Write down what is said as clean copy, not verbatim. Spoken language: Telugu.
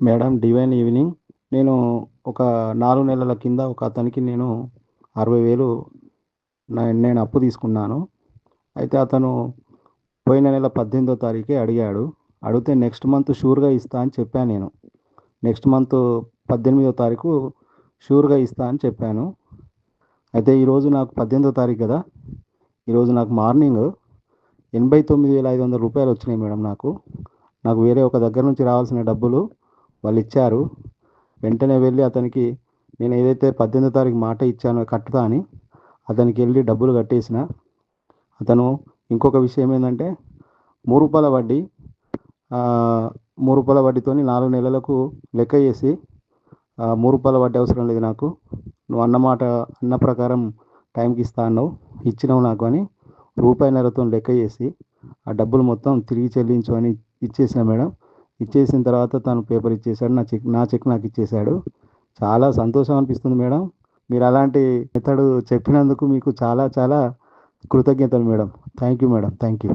Madam divine evening. నేను ఒక 4 నెలల కింద ఒక అతనికి నేను 60,000 నేను అప్పు తీసుకున్నాను. అయితే అతను పోయిన నెల 18వ తారీఖే అడిగాడు. అడిగితే నెక్స్ట్ మంత్ షూర్‌గా ఇస్తా అని చెప్పాను నేను. నెక్స్ట్ మంత్ 18వ తారీఖు షూర్‌గా ఇస్తా అని చెప్పాను. అయితే ఈరోజు నాకు 18వ తారీఖు కదా! ఈరోజు నాకు మార్నింగ్ రూ. 89,500 వచ్చినాయి మేడం నాకు. నాకు వేరే ఒక దగ్గర నుంచి రావాల్సిన డబ్బులు వాళ్ళు ఇచ్చారు. వెంటనే వెళ్ళి అతనికి నేను ఏదైతే 18వ తారీఖు మాట ఇచ్చానో కట్టుతా అని అతనికి వెళ్ళి డబ్బులు కట్టేసిన. అతను ఇంకొక విషయం ఏంటంటే రూ. 3 వడ్డీ, రూ. 3 వడ్డీతోని 4 నెలలకు లెక్క చేసి, రూ. 3 వడ్డీ అవసరం లేదు నాకు, నువ్వు అన్నమాట అన్న ప్రకారం టైంకి ఇస్తా అన్నావు, ఇచ్చినావు నాకు అని రూపాయిన్నరతో లెక్క చేసి ఆ డబ్బులు మొత్తం తిరిగి చెల్లించు అని ఇచ్చేసిన మేడం. ఇచ్చేసిన తర్వాత తను పేపర్ ఇచ్చేసాడు. నా చెక్ నాకు ఇచ్చేసాడు. చాలా సంతోషం అనిపిస్తుంది మేడం. మీరు అలాంటి మెథడ్ చెప్పినందుకు మీకు చాలా చాలా కృతజ్ఞతలు madam. Thank you madam. Thank you.